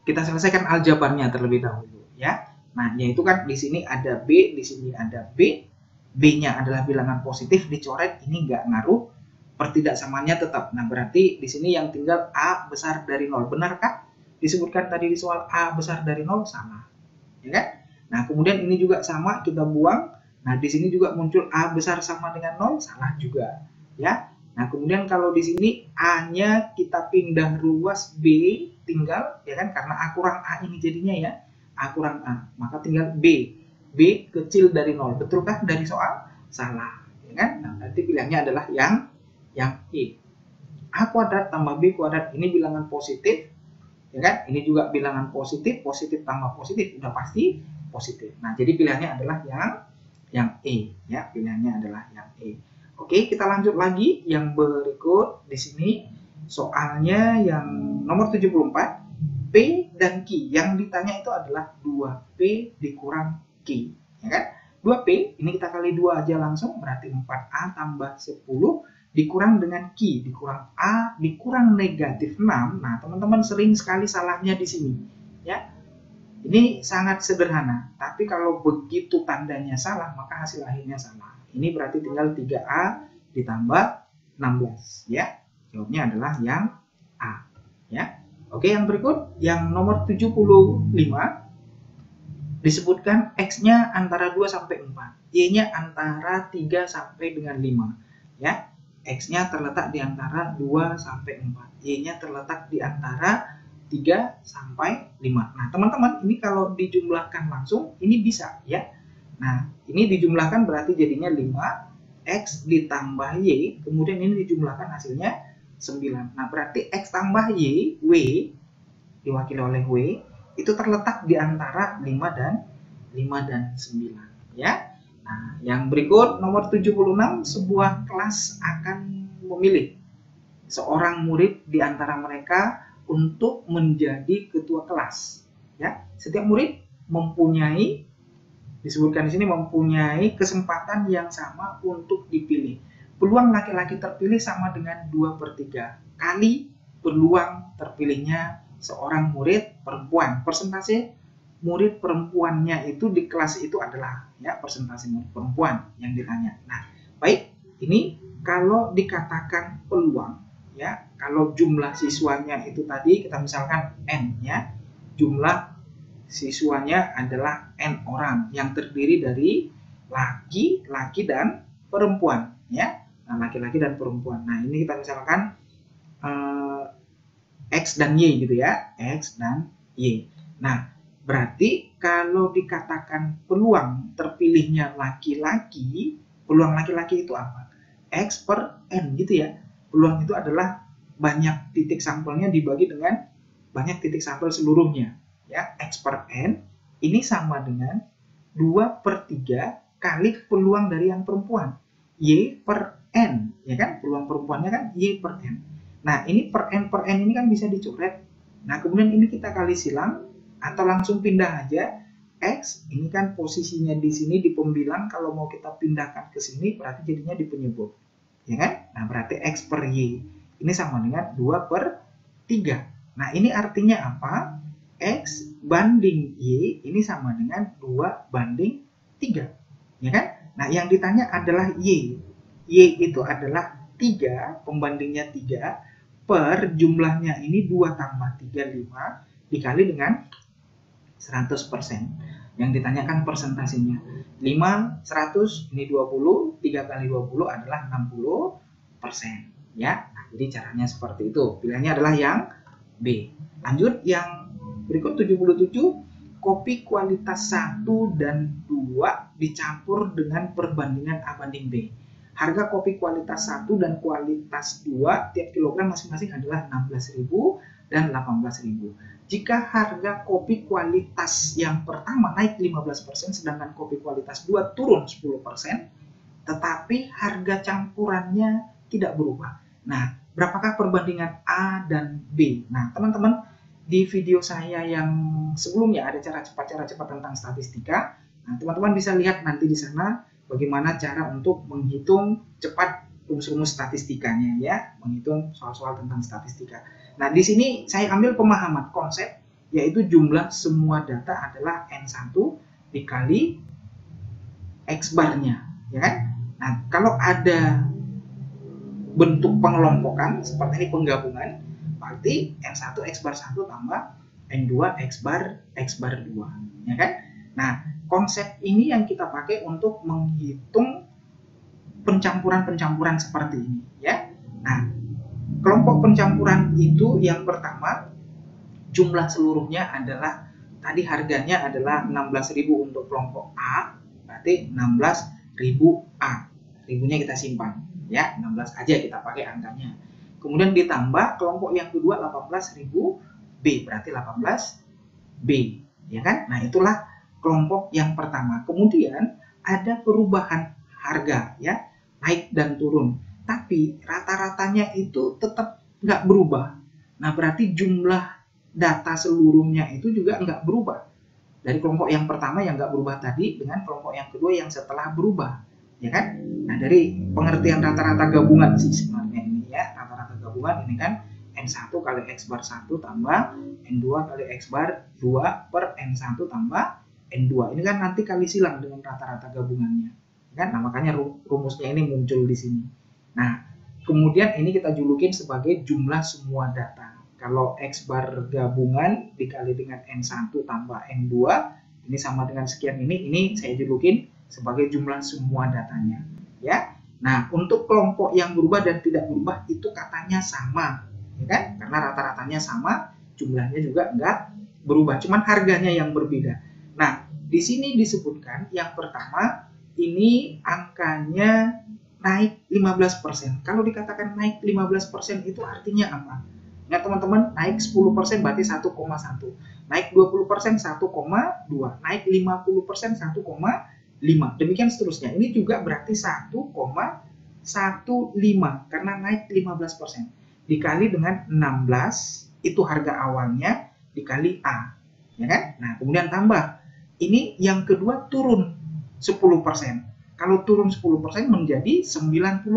kita selesaikan aljabarnya terlebih dahulu. Ya. Nah, yaitu kan di sini ada B, di sini ada B. B-nya adalah bilangan positif, dicoret, ini nggak ngaruh, pertidaksamannya tetap. Nah, berarti di sini yang tinggal A besar dari 0. Benarkah? Disebutkan tadi di soal A besar dari 0, sama. Ya kan? Nah, kemudian ini juga sama, kita buang. Nah, di sini juga muncul A besar sama dengan 0, salah juga. Ya. Nah, kemudian kalau di sini A-nya kita pindah ruas, B tinggal, ya kan? Karena A kurang A ini jadinya ya. A kurang A, maka tinggal B. B kecil dari 0. Betulkah dari soal? Salah. Ya kan? Nah, berarti pilihannya adalah yang E. A kuadrat tambah B kuadrat ini bilangan positif. Ya kan? Ini juga bilangan positif. Positif tambah positif udah pasti positif. Nah, jadi pilihannya adalah yang E. Ya, pilihannya adalah yang E. Oke, kita lanjut lagi yang berikut di sini. Soalnya yang nomor 74. P dan Q. Yang ditanya itu adalah 2P dikurang Q. Ya kan? 2P, ini kita kali 2 aja langsung, berarti 4A tambah 10 dikurang dengan Q. Dikurang A, dikurang negatif 6. Nah, teman-teman sering sekali salahnya di sini. Ya, ini sangat sederhana. Tapi kalau begitu tandanya salah, maka hasil akhirnya salah. Ini berarti tinggal 3A ditambah 16. Ya, jawabnya adalah yang A. Ya. Oke, yang berikut, yang nomor 75, disebutkan X-nya antara 2 sampai 4, Y-nya antara 3 sampai dengan 5. Ya, X-nya terletak di antara 2 sampai 4, Y-nya terletak di antara 3 sampai 5. Nah, teman-teman, ini kalau dijumlahkan langsung, ini bisa ya. Nah, ini dijumlahkan berarti jadinya 5, X ditambah Y, kemudian ini dijumlahkan hasilnya 9. Nah, berarti X tambah Y, W, diwakili oleh W, itu terletak di antara 5 dan 9. Ya. Nah, yang berikut nomor 76, sebuah kelas akan memilih seorang murid di antara mereka untuk menjadi ketua kelas. Ya. Setiap murid mempunyai, disebutkan di sini, mempunyai kesempatan yang sama untuk dipilih. Peluang laki-laki terpilih sama dengan 2/3 kali peluang terpilihnya seorang murid perempuan. Persentase murid perempuannya itu di kelas itu adalah ya persentase murid perempuan yang ditanya. Nah, baik, ini kalau dikatakan peluang, ya. Kalau jumlah siswanya itu tadi kita misalkan N ya, jumlah siswanya adalah N orang yang terdiri dari laki-laki dan perempuan ya. Nah, laki-laki dan perempuan. Nah, ini kita misalkan X dan Y gitu ya, X dan Y. Nah, berarti kalau dikatakan peluang terpilihnya laki-laki, peluang laki-laki itu apa? X per N gitu ya. Peluang itu adalah banyak titik sampelnya dibagi dengan banyak titik sampel seluruhnya. Ya, X per N ini sama dengan 2/3 kali peluang dari yang perempuan. Y per N, ya kan? Peluang perempuannya kan Y per N. Nah, ini per N ini kan bisa dicoret. Nah, kemudian ini kita kali silang atau langsung pindah aja. X ini kan posisinya di sini di pembilang, kalau mau kita pindahkan ke sini berarti jadinya di penyebut. Ya kan? Nah, berarti X per Y ini sama dengan 2/3. Nah, ini artinya apa? X banding Y ini sama dengan 2/3. Ya kan? Nah, yang ditanya adalah Y. Y itu adalah 3, pembandingnya 3, per jumlahnya ini 2 tambah 3, 5, dikali dengan 100%. Yang ditanyakan persentasenya. 5, 100, ini 20, 3 kali 20 adalah 60%. Ya, nah, jadi caranya seperti itu. Pilihannya adalah yang B. Lanjut, yang berikut 77. Kopi kualitas 1 dan 2 dicampur dengan perbandingan A banding B. Harga kopi kualitas 1 dan kualitas 2 tiap kilogram masing-masing adalah 16.000 dan 18.000. Jika harga kopi kualitas yang pertama naik 15%, sedangkan kopi kualitas 2 turun 10%, tetapi harga campurannya tidak berubah. Nah, berapakah perbandingan A dan B? Nah, teman-teman, di video saya yang sebelumnya ada cara cepat tentang statistika. Nah, teman-teman bisa lihat nanti di sana bagaimana cara untuk menghitung cepat rumus-rumus statistikanya ya, menghitung soal-soal tentang statistika. Nah, di sini saya ambil pemahaman konsep, yaitu jumlah semua data adalah N1 dikali X barnya, ya kan? Nah, kalau ada bentuk pengelompokan seperti ini penggabungan, berarti N1 X bar 1 tambah N2 X bar 2, ya kan? Nah, konsep ini yang kita pakai untuk menghitung pencampuran-pencampuran seperti ini, ya. Nah, kelompok pencampuran itu yang pertama jumlah seluruhnya adalah tadi harganya adalah 16.000 untuk kelompok A, berarti 16.000 A. Ribunya kita simpan, ya, 16 aja kita pakai angkanya. Kemudian ditambah kelompok yang kedua 18.000 B, berarti 18 B, ya kan? Nah, itulah kelompok yang pertama. Kemudian ada perubahan harga, ya, naik dan turun. Tapi rata-ratanya itu tetap nggak berubah. Nah, berarti jumlah data seluruhnya itu juga nggak berubah. Dari kelompok yang pertama yang nggak berubah tadi dengan kelompok yang kedua yang setelah berubah, ya kan? Nah, dari pengertian rata-rata gabungan sih sebenarnya ini ya, rata-rata gabungan ini kan N1 kali X bar 1 tambah N2 kali X bar 2 per N1 tambah N2. Ini kan nanti kali silang dengan rata-rata gabungannya, kan? Nah, makanya rumusnya ini muncul di sini. Nah, kemudian ini kita julukin sebagai jumlah semua data. Kalau X bar gabungan dikali dengan N1 tambah N2, ini sama dengan sekian ini saya julukin sebagai jumlah semua datanya, ya. Nah, untuk kelompok yang berubah dan tidak berubah itu katanya sama, ya kan? Karena rata-ratanya sama, jumlahnya juga nggak berubah, cuman harganya yang berbeda. Nah, di sini disebutkan yang pertama ini angkanya naik 15%. Kalau dikatakan naik 15% itu artinya apa? Ya, teman-teman, naik 10% berarti 1,1. Naik 20% 1,2. Naik 50% 1,5. Demikian seterusnya. Ini juga berarti 1,15 karena naik 15%. Dikali dengan 16 itu harga awalnya dikali A, ya kan? Nah, kemudian tambah. Ini yang kedua turun 10%. Kalau turun 10% menjadi 90%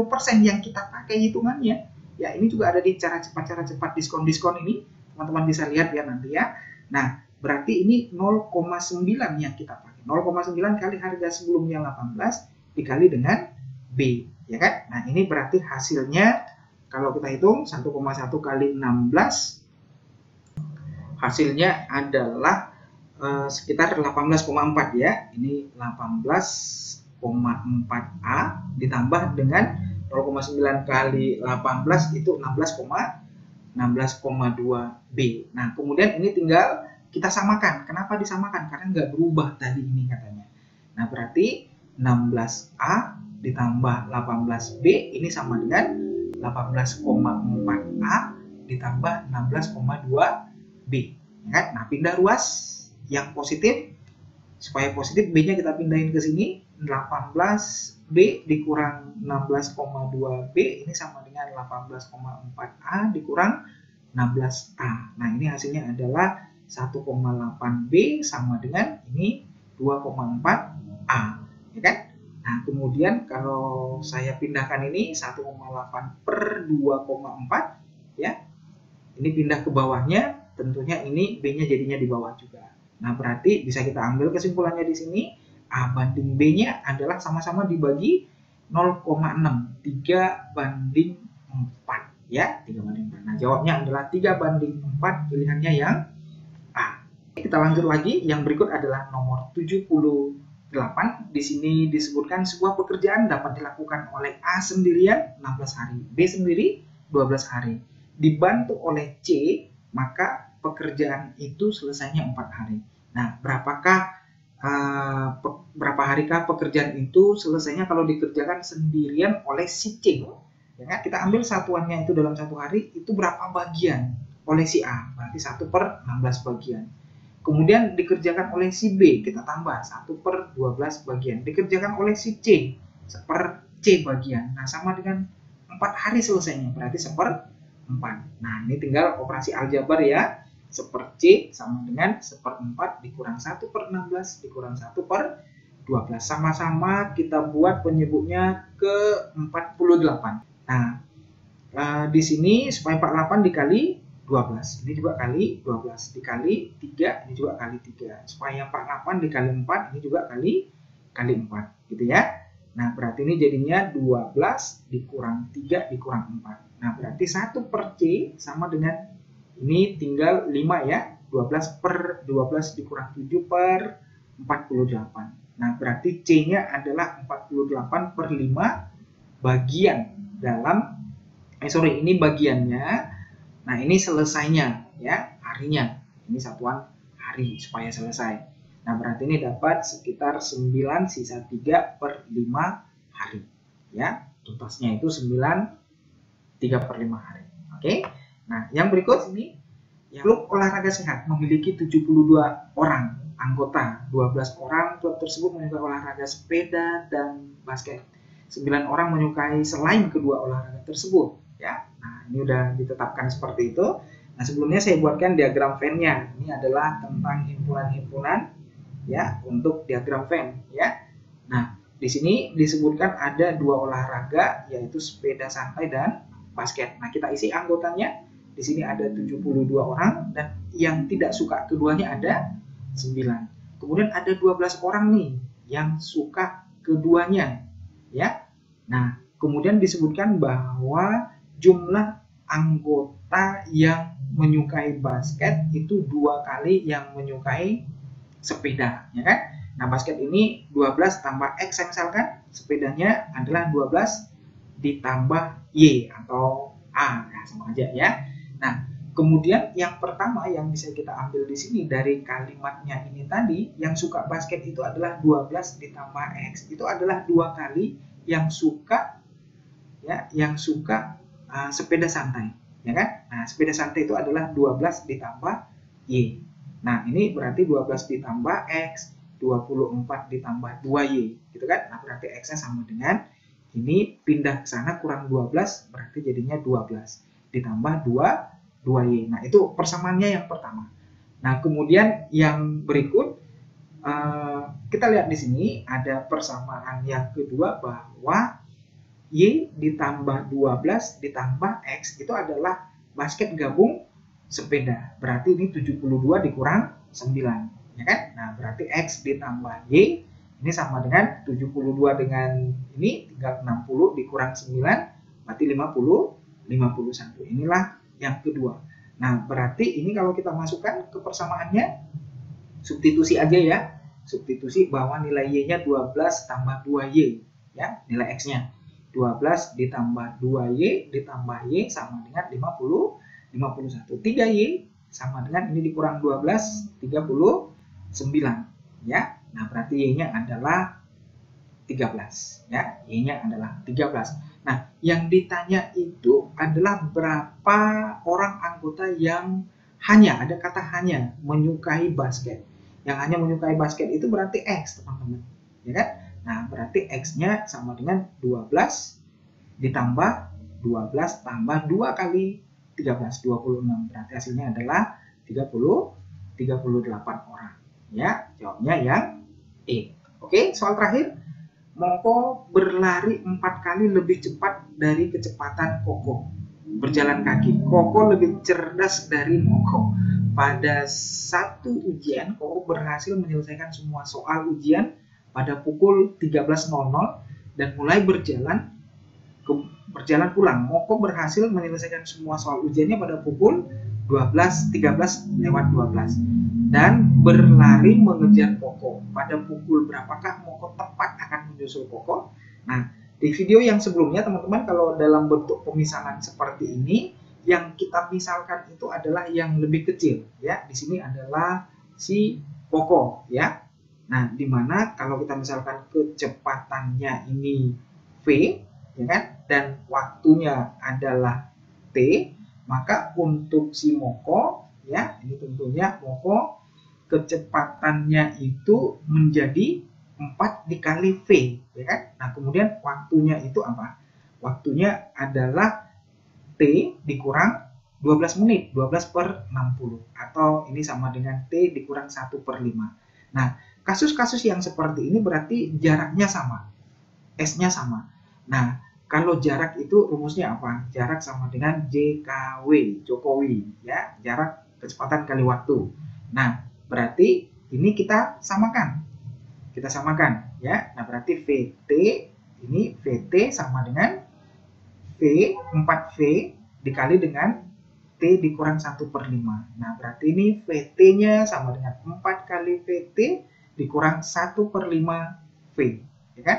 yang kita pakai hitungannya. Ya, ini juga ada di cara cepat diskon-diskon ini. Teman-teman bisa lihat ya nanti ya. Nah, berarti ini 0,9 yang kita pakai. 0,9 kali harga sebelumnya 18 dikali dengan B, ya kan? Nah, ini berarti hasilnya kalau kita hitung 1,1 kali 16 hasilnya adalah sekitar 18,4 ya. Ini 18,4A ditambah dengan 0,9 kali 18 itu 16,2B. Nah, kemudian ini tinggal kita samakan. Kenapa disamakan? Karena nggak berubah tadi ini katanya. Nah, berarti 16A ditambah 18B ini sama dengan 18,4A ditambah 16,2B. Ya kan? Nah, pindah ruas yang positif. Supaya positif, B-nya kita pindahin ke sini. 18B dikurang 16,2B ini sama dengan 18,4A dikurang 16A. Nah, ini hasilnya adalah 1,8B sama dengan ini 2,4A. Ya kan? Nah, kemudian kalau saya pindahkan ini 1,8 per 2,4 ya. Ini pindah ke bawahnya, tentunya ini B-nya jadinya di bawah juga. Nah, berarti bisa kita ambil kesimpulannya di sini A banding B-nya adalah sama-sama dibagi 0,6, 3 banding 4 ya, 3 banding 4. Nah, jawabnya adalah 3 banding 4, pilihannya yang A. Kita lanjut lagi, yang berikut adalah nomor 78. Di sini disebutkan sebuah pekerjaan dapat dilakukan oleh A sendirian 16 hari, B sendiri 12 hari. Dibantu oleh C, maka pekerjaan itu selesainya 4 hari. Nah, berapa harikah pekerjaan itu selesainya kalau dikerjakan sendirian oleh si C? Ya kan? Kita ambil satuannya itu dalam 1 hari, itu berapa bagian oleh si A? Berarti 1 per 16 bagian. Kemudian dikerjakan oleh si B, kita tambah 1 per 12 bagian. Dikerjakan oleh si C, 1 per C bagian. Nah, sama dengan 4 hari selesainya, berarti 1 per 4. Nah, ini tinggal operasi aljabar ya. 1 per C sama dengan 1 per 4 dikurang 1 per 16 dikurang 1 per 12. Sama-sama kita buat penyebutnya ke 48. Nah, di sini supaya 48 dikali 12. Ini juga kali 12. Dikali 3, ini juga kali 3. Supaya 48 dikali 4, ini juga kali 4. Gitu ya. Nah, berarti ini jadinya 12 dikurang 3 dikurang 4. Nah, berarti 1 per C sama dengan ini tinggal 5 ya. 12 per 12 dikurang 7 per 48. Nah, berarti C-nya adalah 48 per 5 bagian dalam, ini bagiannya. Nah, ini selesainya ya, harinya. Ini satuan hari supaya selesai. Nah, berarti ini dapat sekitar 9 sisa 3 per 5 hari. Ya, tuntasnya itu 9 3 per 5 hari. Oke. Nah, yang berikut ini, klub olahraga sehat memiliki 72 orang anggota. 12 orang klub tersebut menyukai olahraga sepeda dan basket. 9 orang menyukai selain kedua olahraga tersebut. Ya. Nah, ini udah ditetapkan seperti itu. Nah, sebelumnya saya buatkan diagram Venn-nya. Ini adalah tentang himpunan-himpunan ya untuk diagram Venn ya. Nah, di sini disebutkan ada 2 olahraga yaitu sepeda santai dan basket. Nah, kita isi anggotanya. Di sini ada 72 orang dan yang tidak suka keduanya ada 9. Kemudian ada 12 orang nih yang suka keduanya, ya. Nah, kemudian disebutkan bahwa jumlah anggota yang menyukai basket itu 2 kali yang menyukai sepeda, ya kan? Nah, basket ini 12 tambah X misalkan, sepedanya adalah 12 ditambah Y atau A, nah, sama aja ya. Nah, kemudian yang pertama yang bisa kita ambil di sini dari kalimatnya ini tadi, yang suka basket itu adalah 12 ditambah X. Itu adalah 2 kali yang suka ya, yang suka sepeda santai, ya kan? Nah, sepeda santai itu adalah 12 ditambah Y. Nah, ini berarti 12 ditambah X, 24 ditambah 2Y, gitu kan? Nah, berarti X-nya sama dengan ini pindah ke sana kurang 12, berarti jadinya 12 ditambah 2Y. Nah, itu persamaannya yang pertama. Nah, kemudian yang berikut kita lihat di sini ada persamaan yang kedua bahwa Y ditambah 12 ditambah X itu adalah basket gabung sepeda. Berarti ini 72 dikurang 9, ya kan? Nah, berarti X ditambah Y ini sama dengan 72 dengan ini tinggal 60 dikurang 9 berarti 50. 51. Inilah yang kedua. Nah, berarti ini kalau kita masukkan ke persamaannya, substitusi aja ya. Substitusi bahwa nilai Y-nya 12 tambah 2Y. Ya, nilai X-nya. 12 ditambah 2Y ditambah Y sama dengan 51. 3Y sama dengan ini dikurang 12, 39. Ya, nah berarti Y-nya adalah 13. Ya, Y-nya adalah 13. Nah, yang ditanya itu adalah berapa orang anggota yang hanya, ada kata hanya, menyukai basket. Yang hanya menyukai basket itu berarti X, teman-teman. Ya kan? Nah, berarti X-nya sama dengan 12 ditambah 12 tambah 2 kali 13, 26. Berarti hasilnya adalah 38 orang. Ya, jawabnya yang E. Oke, soal terakhir. Moko berlari 4 kali lebih cepat dari kecepatan Koko berjalan kaki. Koko lebih cerdas dari Moko. Pada satu ujian, Koko berhasil menyelesaikan semua soal ujian pada pukul 13.00 dan mulai berjalan pulang. Moko berhasil menyelesaikan semua soal ujiannya pada pukul 13:12 dan berlari mengejar Koko. Pada pukul berapakah Moko tepat akan menyusul Koko? Nah, di video yang sebelumnya teman-teman, kalau dalam bentuk pemisalan seperti ini, yang kita misalkan itu adalah yang lebih kecil ya. Di sini adalah si Koko ya. Nah, dimana kalau kita misalkan kecepatannya ini V ya kan, dan waktunya adalah T, maka untuk si Moko ya, ini tentunya Moko kecepatannya itu menjadi 4 dikali V ya kan. Nah, kemudian waktunya itu apa? Waktunya adalah T dikurang 12 menit, 12/60, atau ini sama dengan T dikurang 1/5. Nah, kasus-kasus yang seperti ini berarti jaraknya sama, S-nya sama. Nah, kalau jarak itu rumusnya apa? Jarak sama dengan JKW, Jokowi ya, jarak kecepatan kali waktu. Nah, berarti ini kita samakan. Kita samakan ya. Nah, berarti VT ini VT sama dengan V 4V dikali dengan T dikurang 1/5. Nah, berarti ini VT-nya sama dengan 4 kali VT dikurang 1/5 V. Ya kan?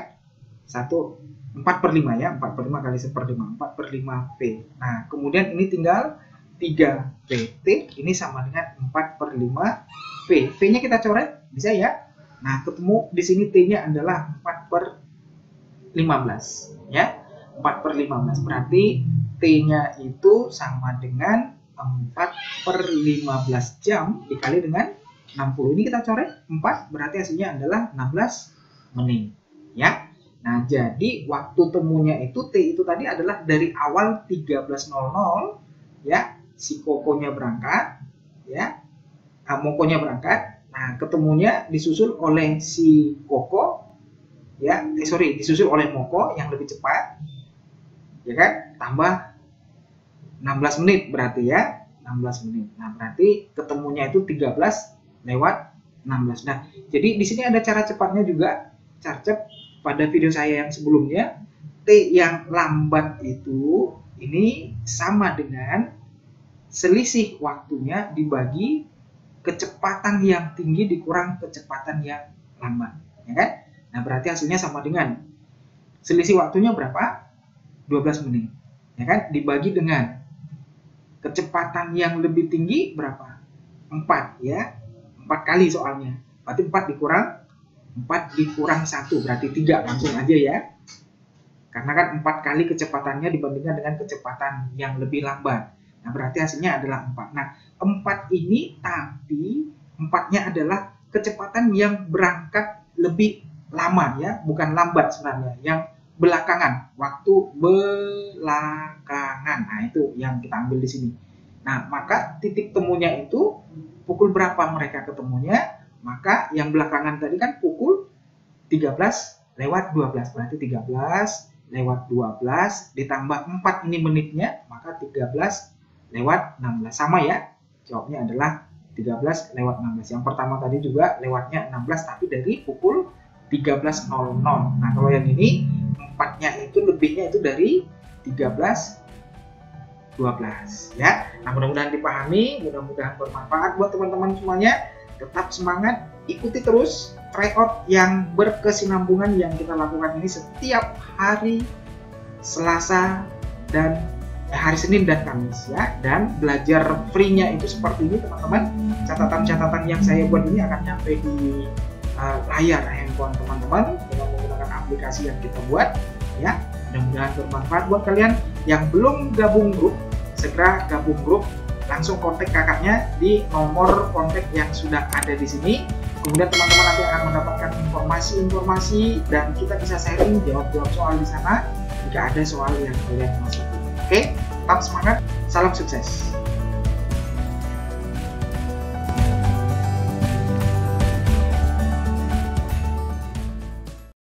4/5 ya, 4/5 kali 1/5, 4/5 V. Nah, kemudian ini tinggal 3 VT, ini sama dengan 4/5 V. V-nya kita coret, bisa ya? Nah, ketemu di sini T-nya adalah 4/15 ya. 4/15 berarti T-nya itu sama dengan 4/15 jam dikali dengan 60. Ini kita coret 4, berarti hasilnya adalah 16 menit ya. Nah, jadi waktu temunya itu T itu tadi adalah dari awal 13.00 ya, si Kokonya berangkat ya, Mokonya berangkat. Nah, ketemunya disusul oleh si Koko ya, disusul oleh Moko yang lebih cepat ya kan, tambah 16 menit berarti ya, 16 menit. Nah, berarti ketemunya itu 13/16. Nah, jadi di sini ada cara cepatnya juga, Carcep. Pada video saya yang sebelumnya, T yang lambat itu ini sama dengan selisih waktunya dibagi kecepatan yang tinggi dikurang kecepatan yang lambat, ya kan? Nah, berarti hasilnya sama dengan selisih waktunya berapa? 12 menit, ya kan? Dibagi dengan kecepatan yang lebih tinggi berapa? 4 ya, 4 kali soalnya. Berarti 4 dikurang 1 berarti 3, langsung aja ya. Karena kan 4 kali kecepatannya dibandingkan dengan kecepatan yang lebih lambat. Nah, berarti hasilnya adalah 4. Nah, 4 ini tapi 4-nya adalah kecepatan yang berangkat lebih lama ya, bukan lambat sebenarnya, yang belakangan, waktu belakangan. Nah, itu yang kita ambil di sini. Nah, maka titik temunya itu pukul berapa mereka ketemunya? Maka yang belakangan tadi kan pukul 13/12, berarti 13/12 ditambah 4 ini menitnya, maka 13/16. Sama ya, jawabnya adalah 13/16. Yang pertama tadi juga lewatnya 16 tapi dari pukul 13.00. Nah, kalau yang ini 4-nya itu lebihnya itu dari 13 12 ya. Nah, mudah-mudahan dipahami, mudah-mudahan bermanfaat buat teman-teman semuanya. Tetap semangat, ikuti terus tryout yang berkesinambungan yang kita lakukan ini setiap hari Selasa dan hari Senin dan Kamis ya. Dan belajar free-nya itu seperti ini teman-teman. Catatan-catatan yang saya buat ini akan nyampe di layar handphone teman-teman dengan menggunakan aplikasi yang kita buat ya. Mudah-mudahan bermanfaat buat kalian. Yang belum gabung grup, segera gabung grup, langsung kontak kakaknya di nomor kontak yang sudah ada di sini. Kemudian teman-teman nanti akan mendapatkan informasi-informasi dan kita bisa sharing, jawab-jawab soal di sana jika ada soal yang kalian masih. Oke, tetap semangat, salam sukses.